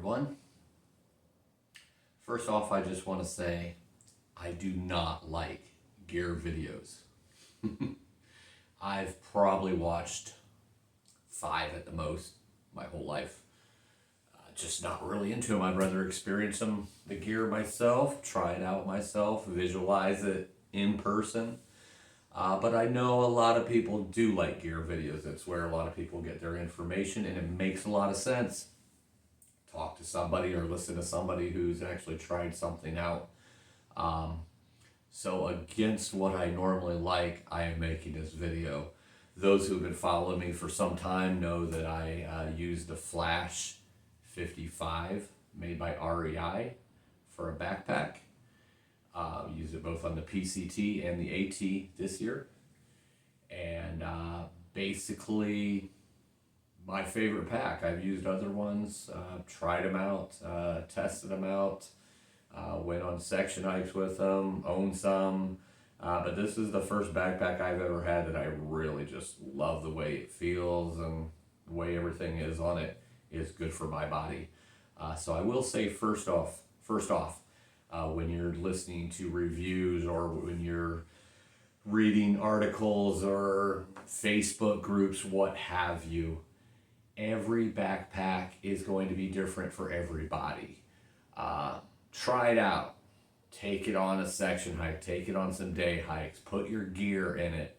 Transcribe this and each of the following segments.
everyone. First off, I just want to say I do not like gear videos. I've probably watched 5 at the most my whole life. Just not really into them. I'd rather experience the gear myself, try it out myself, visualize it in person. But I know a lot of people do like gear videos. It's where a lot of people get their information, and it makes a lot of sense. Talk to somebody or listen to somebody who's actually tried something out. So against what I normally like, I am making this video. Those who have been following me for some time know that I use the Flash 55 made by REI for a backpack. Use it both on the PCT and the AT this year. And basically my favorite pack. I've used other ones, tried them out, tested them out, went on section hikes with them, owned some. But this is the first backpack I've ever had that I really just love the way it feels, and the way everything is on it is good for my body. So I will say first off, when you're listening to reviews or when you're reading articles or Facebook groups, what have you, every backpack is going to be different for everybody. Try it out. Take it on a section hike. Take it on some day hikes. Put your gear in it.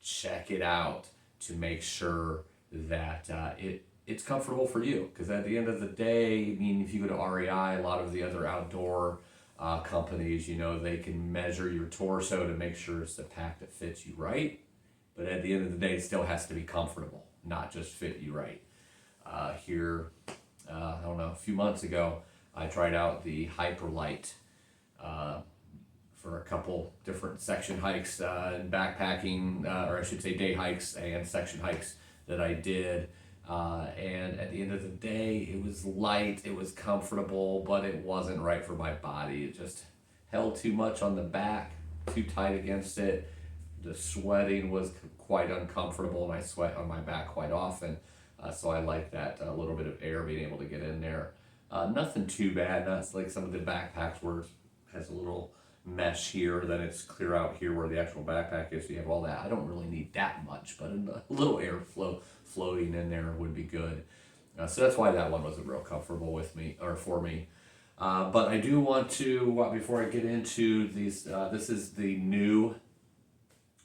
Check it out to make sure that it's comfortable for you. Because at the end of the day, I mean, if you go to REI, a lot of the other outdoor companies, they can measure your torso to make sure it's the pack that fits you right. But at the end of the day, it still has to be comfortable, not just fit you right. Here, I don't know, a few months ago, I tried out the Hyperlight for a couple different section hikes and backpacking, or I should say day hikes and section hikes that I did. And at the end of the day, it was light, it was comfortable, but it wasn't right for my body. It just held too much on the back, too tight against it. The sweating was quite uncomfortable, and I sweat on my back quite often. So I like that a little bit of air being able to get in there. Nothing too bad, not like some of the backpacks where it has a little mesh here, then it's clear out here where the actual backpack is, so you have all that. I don't really need that much, but a little air floating in there would be good. So that's why that one wasn't real comfortable with me, or for me. But I do want to, before I get into these, this is the new,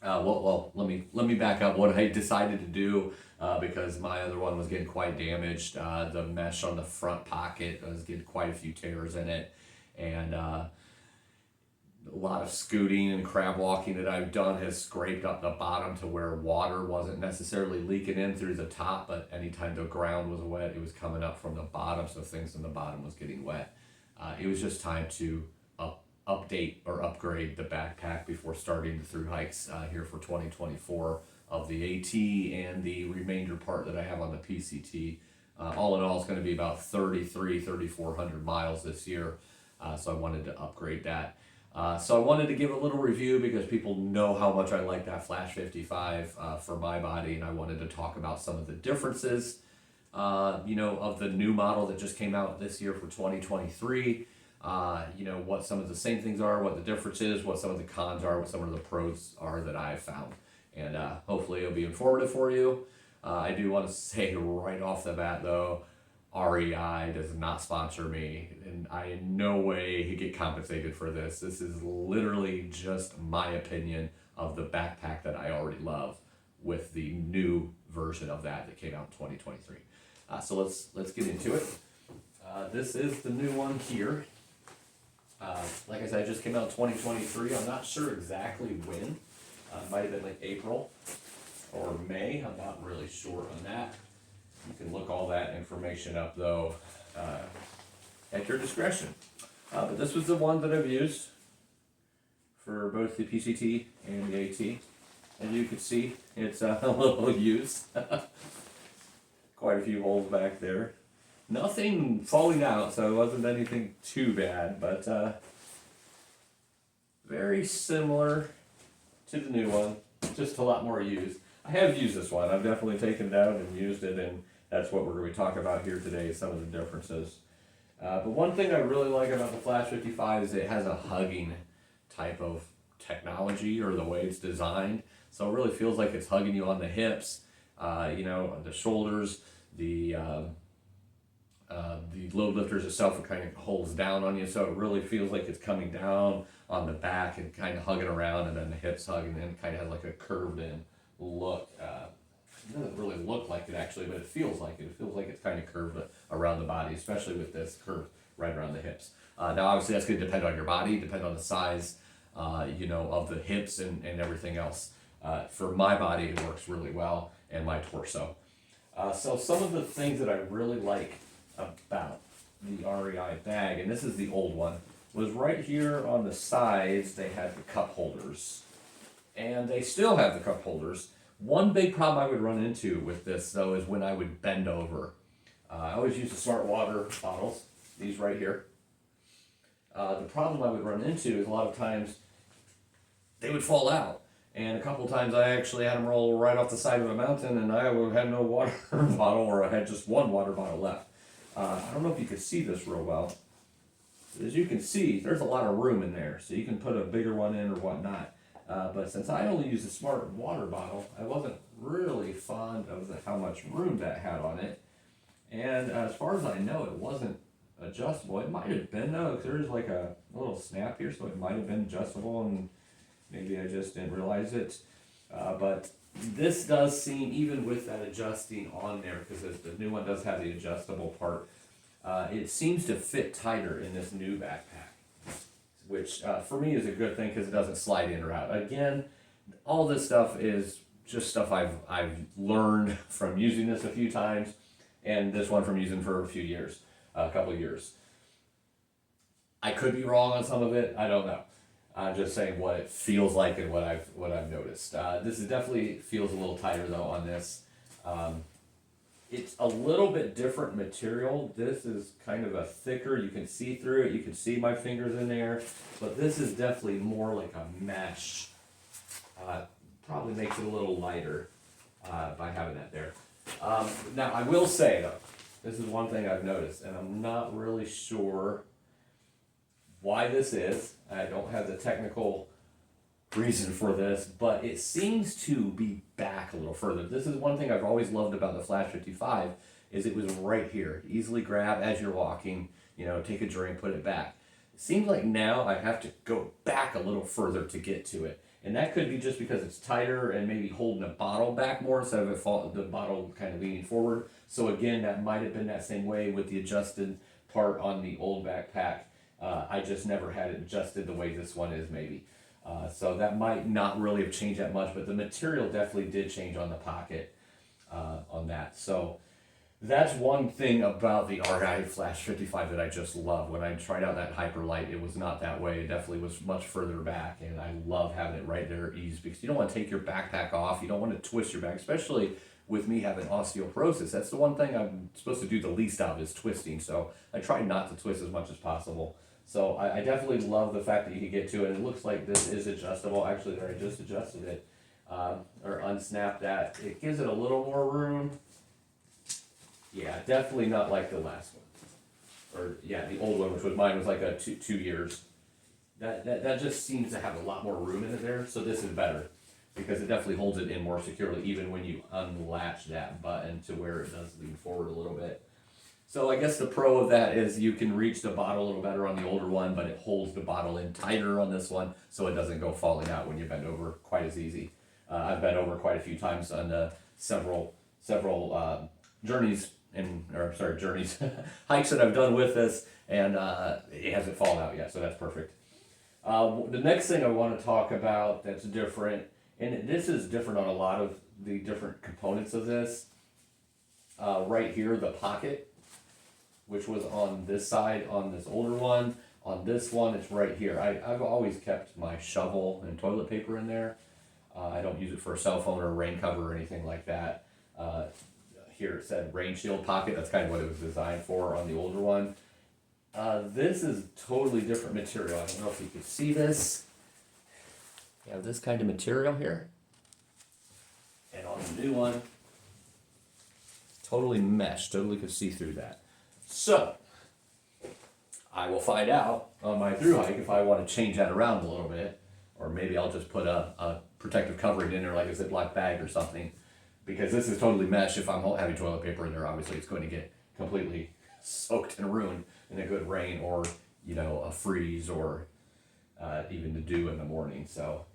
let me back up what I decided to do, because my other one was getting quite damaged. The mesh on the front pocket was getting quite a few tears in it, and a lot of scooting and crab walking that I've done has scraped up the bottom to where water wasn't necessarily leaking in through the top, but anytime the ground was wet, it was coming up from the bottom, so things in the bottom was getting wet. It was just time to update or upgrade the backpack before starting the through hikes here for 2024 of the AT and the remainder part that I have on the PCT. All in all, it's going to be about 3,400 miles this year, so I wanted to upgrade that. So I wanted to give a little review because people know how much I like that Flash 55 for my body, and I wanted to talk about some of the differences, of the new model that just came out this year for 2023. What some of the same things are, what the difference is, what some of the cons are, what some of the pros are that I've found. And hopefully it'll be informative for you. I do want to say right off the bat, though, REI does not sponsor me, and I in no way get compensated for this. This is literally just my opinion of the backpack that I already love with the new version of that came out in 2023. So let's get into it. This is the new one here. Like I said, it just came out in 2023. I'm not sure exactly when. It might have been like April or May. I'm not really sure on that. You can look all that information up, though, at your discretion. But this was the one that I've used for both the PCT and the AT. As you can see, it's a little used. Quite a few holes back there. Nothing falling out, so it wasn't anything too bad, but very similar to the new one, just a lot more used. I have used this one. I've definitely taken it out and used it, and that's what we're going to talk about here today, some of the differences. But one thing I really like about the Flash 55 is it has a hugging type of technology, or the way it's designed. So it really feels like it's hugging you on the hips, the shoulders, the load lifters itself, it kind of holds down on you, so it really feels like it's coming down on the back and kind of hugging around, and then the hips hugging, and it kind of has like a curved in look. It doesn't really look like it actually, but it feels like it. It feels like it's kind of curved around the body, especially with this curve right around the hips. Now, obviously, that's going to depend on your body, depend on the size, of the hips and everything else. For my body, it works really well, and my torso. So some of the things that I really like about the REI bag, and this is the old one, was right here on the sides they had the cup holders. And they still have the cup holders. One big problem I would run into with this though is when I would bend over. I always use the smart water bottles, these right here. The problem I would run into is a lot of times they would fall out. And a couple of times I actually had them roll right off the side of a mountain, and I would have no water bottle, or I had just one water bottle left. I don't know if you can see this real well. As you can see, there's a lot of room in there, so you can put a bigger one in or whatnot. But since I only use a smart water bottle, I wasn't really fond of how much room that had on it. And as far as I know, it wasn't adjustable. It might have been though, because there's like a little snap here, so it might have been adjustable, and maybe I just didn't realize it. But this does seem, even with that adjusting on there, because the new one does have the adjustable part, it seems to fit tighter in this new backpack, which for me is a good thing because it doesn't slide in or out. Again, all this stuff is just stuff I've learned from using this a few times, and this one from using for a couple of years. I could be wrong on some of it. I don't know. I'm just saying what it feels like and what I've noticed. This is definitely feels a little tighter though on this. It's a little bit different material. This is kind of a thicker. You can see through it. You can see my fingers in there, but this is definitely more like a mesh. Probably makes it a little lighter by having that there. Now I will say though, this is one thing I've noticed, and I'm not really sure why this is. I don't have the technical reason for this, but it seems to be back a little further. This is one thing I've always loved about the Flash 55, is it was right here. Easily grab as you're walking, take a drink, put it back. It seems like now I have to go back a little further to get to it. And that could be just because it's tighter and maybe holding a bottle back more instead of the bottle kind of leaning forward. So again, that might have been that same way with the adjusted part on the old backpack. I just never had it adjusted the way this one is maybe. So that might not really have changed that much, but the material definitely did change on the pocket on that. So that's one thing about the REI Flash 55 that I just love. When I tried out that Hyperlight, it was not that way. It definitely was much further back, and I love having it right there at ease, because you don't want to take your backpack off. You don't want to twist your back, especially with me having osteoporosis. That's the one thing I'm supposed to do the least of, is twisting. So I try not to twist as much as possible. So I definitely love the fact that you can get to it. It looks like this is adjustable. Actually, there, I just adjusted it, or unsnapped that. It gives it a little more room. Yeah, definitely not like the last one. Or yeah, the old one, which was mine, was like a two years. That just seems to have a lot more room in it there. So this is better, because it definitely holds it in more securely, even when you unlatch that button to where it does lean forward a little bit. So I guess the pro of that is you can reach the bottle a little better on the older one, but it holds the bottle in tighter on this one, so it doesn't go falling out when you bend over quite as easy. I've bent over quite a few times on several journeys, hikes that I've done with this, and it hasn't fallen out yet, so that's perfect. The next thing I want to talk about that's different, and this is different on a lot of the different components of this. Right here, the pocket, which was on this side on this older one. On this one, it's right here. I've always kept my shovel and toilet paper in there. I don't use it for a cell phone or a rain cover or anything like that. Here it said rain shield pocket. That's kind of what it was designed for on the older one. This is totally different material. I don't know if you can see this. You have this kind of material here. And on the new one, totally mesh, totally could see through that. So, I will find out on my through hike if I want to change that around a little bit, or maybe I'll just put a protective covering in there like a Ziploc bag or something, because this is totally mesh. If I'm having toilet paper in there, obviously it's going to get completely soaked and ruined in a good rain, or a freeze, or even the dew in the morning. So,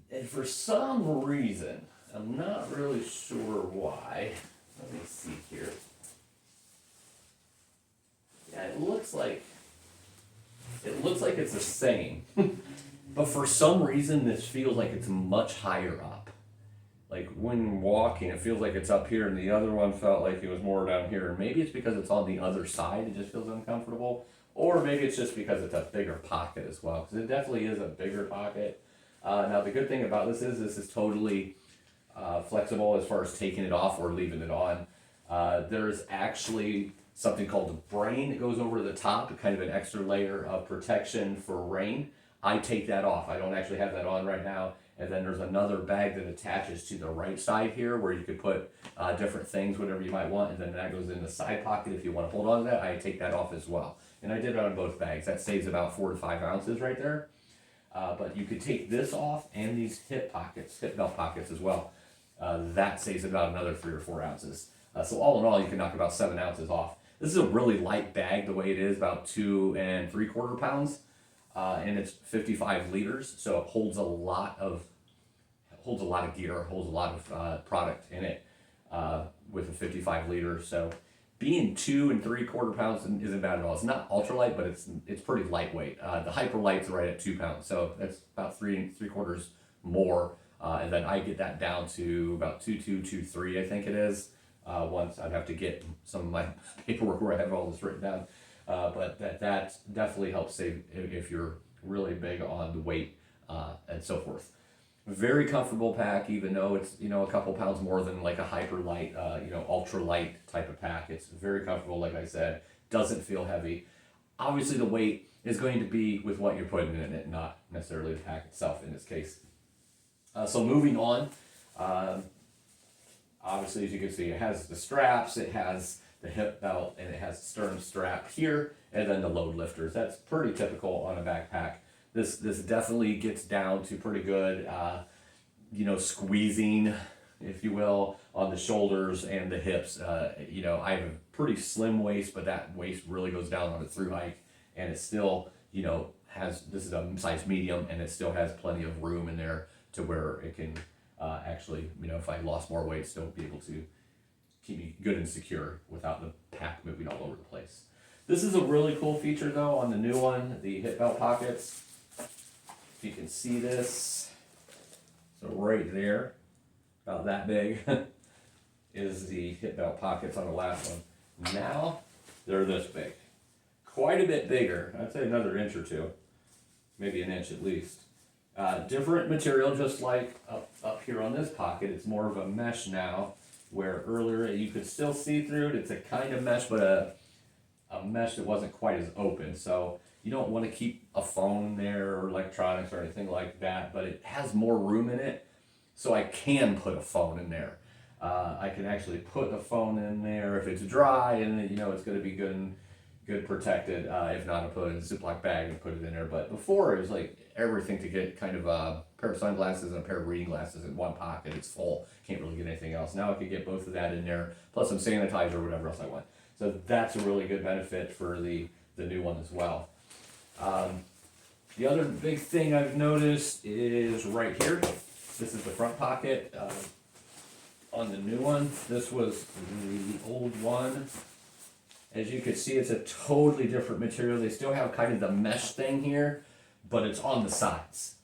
and for some reason, I'm not really sure why. Let me see here. Yeah, it looks like it's the same, but for some reason this feels like it's much higher up. Like when walking, it feels like it's up here, and the other one felt like it was more down here. And maybe it's because it's on the other side; it just feels uncomfortable. Or maybe it's just because it's a bigger pocket as well, because it definitely is a bigger pocket. Now the good thing about this is totally flexible as far as taking it off or leaving it on. There's actually something called the brain that goes over the top, kind of an extra layer of protection for rain. I take that off. I don't actually have that on right now. And then there's another bag that attaches to the right side here where you could put different things, whatever you might want, and then that goes in the side pocket if you want to hold on to that. I take that off as well. And I did it on both bags. That saves about 4 to 5 ounces right there. But you could take this off and these hip belt pockets as well. That saves about another 3 or 4 ounces. So all in all, you can knock about 7 ounces off. This is a really light bag the way it is, about 2 3/4 pounds. And it's 55 liters, so it holds a lot of gear, holds a lot of product in it with a 55 liter. So being 2 3/4 pounds isn't bad at all. It's not ultralight, but it's pretty lightweight. The hyper light's right at 2 pounds, so that's about 3 3/4 more. And then I get that down to about 2.2, 2.3, I think it is. Once I'd have to get some of my paperwork where I have all this written down. But that definitely helps save if you're really big on the weight and so forth. Very comfortable pack, even though it's a couple pounds more than like a hyper light, ultra light type of pack. It's very comfortable, like I said. Doesn't feel heavy. Obviously, the weight is going to be with what you're putting in it, not necessarily the pack itself in this case. So moving on. Obviously, as you can see, it has the straps, it has the hip belt, and it has the stern strap here, and then the load lifters. That's pretty typical on a backpack. This definitely gets down to pretty good, squeezing, if you will, on the shoulders and the hips. I have a pretty slim waist, but that waist really goes down on a through hike, and it still, this is a size medium, and it still has plenty of room in there to where it can actually, if I lost more weight, still be able to keep me good and secure without the pack moving all over the place. This is a really cool feature though on the new one, the hip belt pockets. If you can see this, so right there, about that big, is the hip belt pockets on the last one. Now they're this big, quite a bit bigger. I'd say another inch or two, maybe an inch at least. Different material, just like up here on this pocket. It's more of a mesh now, where earlier you could still see through it. It's a kind of mesh, but a mesh that wasn't quite as open. So you don't want to keep a phone there or electronics or anything like that, but it has more room in it, so I can put a phone in there. I can actually put a phone in there if it's dry, and it's going to be good protected. If not, I'll put it in a Ziploc bag and put it in there. But before, it was like everything to get kind of a pair of sunglasses and a pair of reading glasses in one pocket. It's full. Can't really get anything else. Now I could get both of that in there, plus some sanitizer or whatever else I want. So that's a really good benefit for the new one as well. The other big thing I've noticed is right here. This is the front pocket on the new one. This was the old one. As you can see, it's a totally different material. They still have kind of the mesh thing here, but it's on the sides.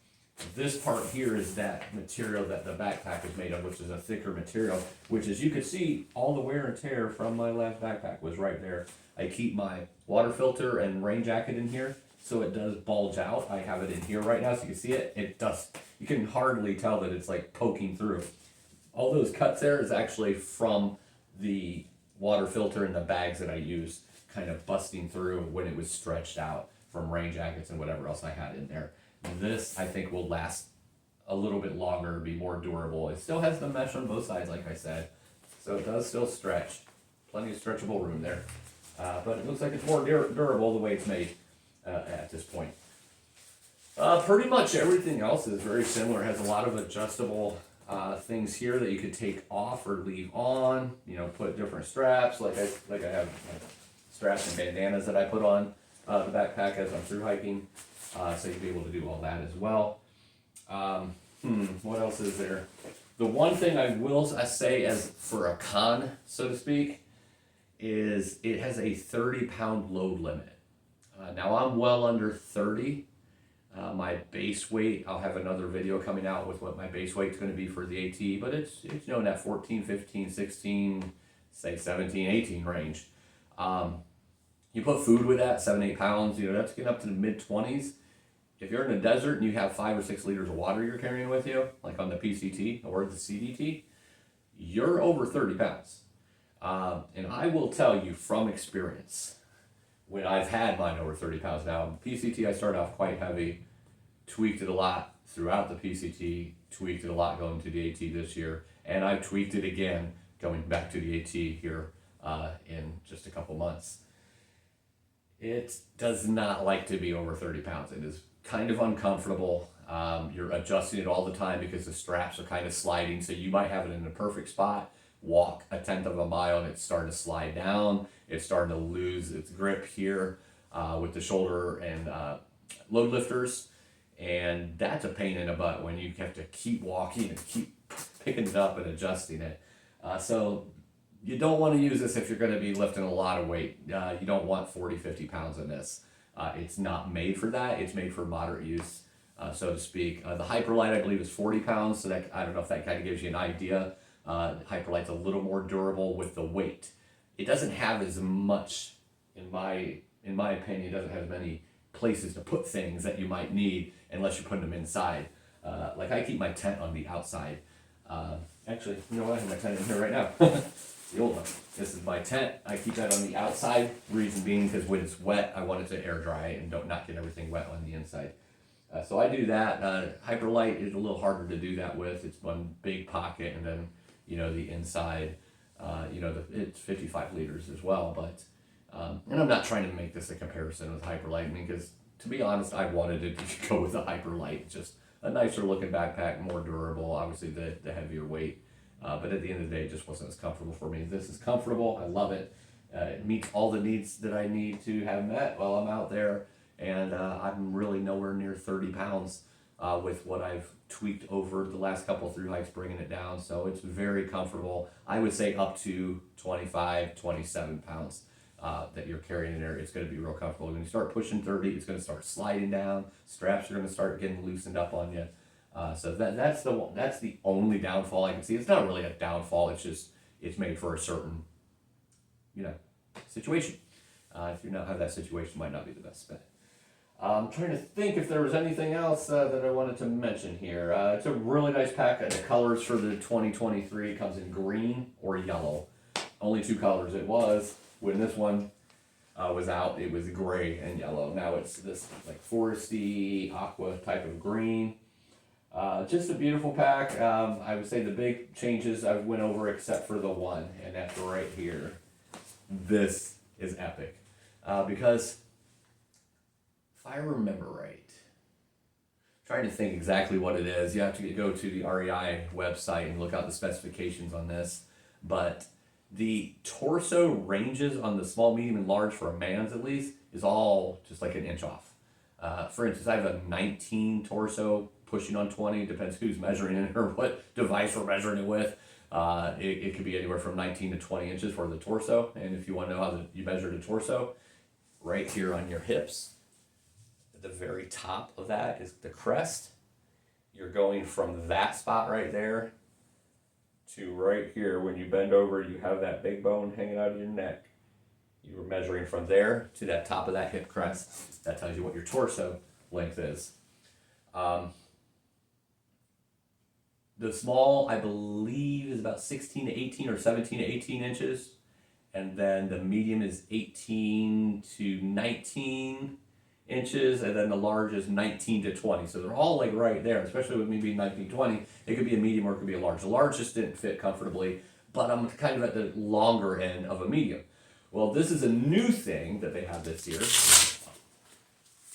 This part here is that material that the backpack is made of, which is a thicker material, which, as you can see, all the wear and tear from my last backpack was right there. I keep my water filter and rain jacket in here, so it does bulge out. I have it in here right now, so you can see it. It does. You can hardly tell that it's like poking through. All those cuts there is actually from the water filter and the bags that I used kind of busting through when it was stretched out from rain jackets and whatever else I had in there. This, I think, will last a little bit longer, be more durable. It still has the mesh on both sides, like I said, so it does still stretch. Plenty of stretchable room there. but it looks like it's more durable the way it's made at this point. Pretty much everything else is very similar. It has a lot of adjustable things here that you could take off or leave on. You know, put different straps. Like I have straps and bandanas that I put on the backpack as I'm through hiking. So you'll be able to do all that as well. What else is there? The one thing I will say as for a con, so to speak, is it has a 30-pound load limit. Now I'm well under 30. My base weight, I'll have another video coming out with what my base weight is going to be for the AT, but it's in that 14, 15, 16, say 17, 18 range. You put food with that, 7, 8 pounds, that's getting up to the mid-20s. If you're in a desert and you have 5 or 6 liters of water you're carrying with you, like on the PCT or the CDT, you're over 30 pounds. And I will tell you from experience, when I've had mine over 30 pounds now, PCT I started off quite heavy, tweaked it a lot throughout the PCT, tweaked it a lot going to the AT this year, and I've tweaked it again going back to the AT here in just a couple months. It does not like to be over 30 pounds. It is kind of uncomfortable. You're adjusting it all the time because the straps are kind of sliding, so you might have it in the perfect spot, walk a tenth of a mile and it's starting to slide down. It's starting to lose its grip here with the shoulder and load lifters, and that's a pain in the butt when you have to keep walking and keep picking it up and adjusting it. So you don't want to use this if you're going to be lifting a lot of weight. You don't want 40, 50 pounds in this. It's not made for that. It's made for moderate use, so to speak. The Hyperlite, I believe, is 40 pounds, so that I don't know if that kind of gives you an idea. Hyperlite's a little more durable with the weight. It doesn't have as much, in my opinion, it doesn't have as many places to put things that you might need unless you're putting them inside. Like I keep my tent on the outside. Actually, you know what? I have my tent in here right now. The old one. This is my tent. I keep that on the outside. Reason being because when it's wet, I want it to air dry and not get everything wet on the inside. So I do that. Hyperlite is a little harder to do that with. It's one big pocket, and then the inside. It's 55 liters as well. But and I'm not trying to make this a comparison with Hyperlite, because to be honest, I wanted it to go with the Hyperlite. Just a nicer looking backpack, more durable. Obviously, the heavier weight. But at the end of the day, it just wasn't as comfortable for me. This is comfortable. I love it. It meets all the needs that I need to have met while I'm out there. And I'm really nowhere near 30 pounds with what I've tweaked over the last couple of through hikes, bringing it down. So it's very comfortable. I would say up to 25, 27 pounds that you're carrying in there. It's going to be real comfortable. When you start pushing 30, it's going to start sliding down. Straps are going to start getting loosened up on you. So that's the only downfall I can see. It's not really a downfall. It's made for a certain, situation. If you not have that situation, it might not be the best bet. I'm trying to think if there was anything else that I wanted to mention here. It's a really nice pack. The colors for the 2023 comes in green or yellow. Only 2 colors it was. When this one was out, it was gray and yellow. Now it's this like foresty aqua type of green. Just a beautiful pack. I would say the big changes I went over except for the one, and that's right here. This is epic. Because if I remember right, trying to think exactly what it is, you have to go to the REI website and look out the specifications on this. But the torso ranges on the small, medium, and large for a man's at least is all just like an inch off. For instance, I have a 19 torso pushing on 20, depends who's measuring it or what device we're measuring it with. It could be anywhere from 19 to 20 inches for the torso. And if you want to know how you measure the torso, right here on your hips, at the very top of that is the crest. You're going from that spot right there to right here. When you bend over, you have that big bone hanging out of your neck. You were measuring from there to that top of that hip crest. That tells you what your torso length is. The small, I believe, is about 16 to 18 or 17 to 18 inches. And then the medium is 18 to 19 inches. And then the large is 19 to 20. So they're all like right there, especially with me being 19, 20. It could be a medium or it could be a large. The large just didn't fit comfortably, but I'm kind of at the longer end of a medium. Well, this is a new thing that they have this year,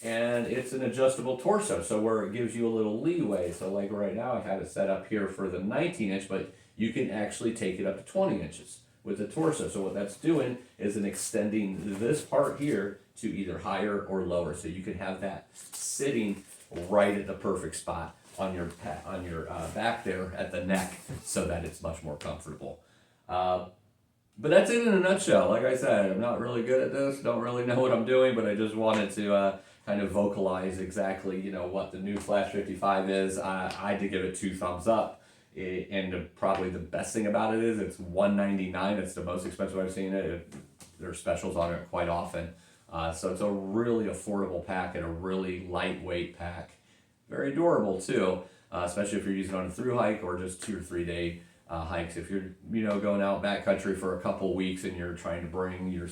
and it's an adjustable torso, so where it gives you a little leeway. So like right now I have it set up here for the 19 inch, but you can actually take it up to 20 inches with the torso. So what that's doing is an extending this part here to either higher or lower, so you can have that sitting right at the perfect spot on your back there at the neck, so that it's much more comfortable. But that's it in a nutshell. Like I said, I'm not really good at this, don't really know what I'm doing, but I just wanted to kind of vocalize exactly, what the new Flash 55 is. I had to give it 2 thumbs up. And probably the best thing about it is it's $199. It's the most expensive I've seen it. There are specials on it quite often. So it's a really affordable pack and a really lightweight pack. Very durable too, especially if you're using it on a through hike or just 2 or 3 day hikes. If you're going out backcountry for a couple weeks and you're trying to bring your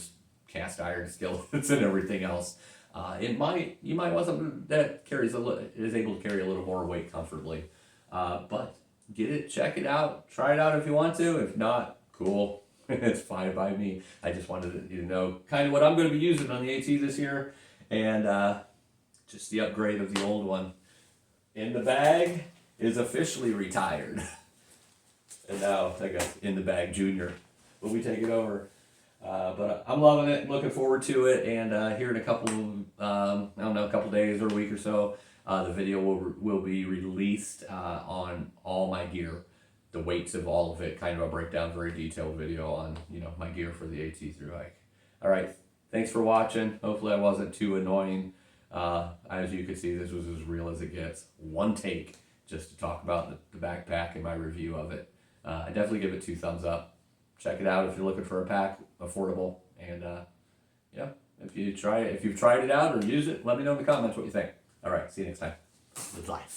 cast iron skillets and everything else, you might want something that is able to carry a little more weight comfortably. But get it, check it out, try it out if you want to. If not, cool. It's fine by me. I just wanted you to know kind of what I'm going to be using on the AT this year, and just the upgrade of the old one. In the Bag is officially retired. And now I got In the Bag Junior will be taking over. But I'm loving it, looking forward to it, and here in a couple days or a week or so, the video will be released on all my gear, the weights of all of it, kind of a breakdown, very detailed video on my gear for the AT through hike. All right, thanks for watching. Hopefully I wasn't too annoying. As you can see, this was as real as it gets. One take just to talk about the backpack and my review of it. I definitely give it 2 thumbs up. Check it out if you're looking for a pack, affordable, and if you've tried it out or used it, let me know in the comments what you think. All right, see you next time. Goodbye.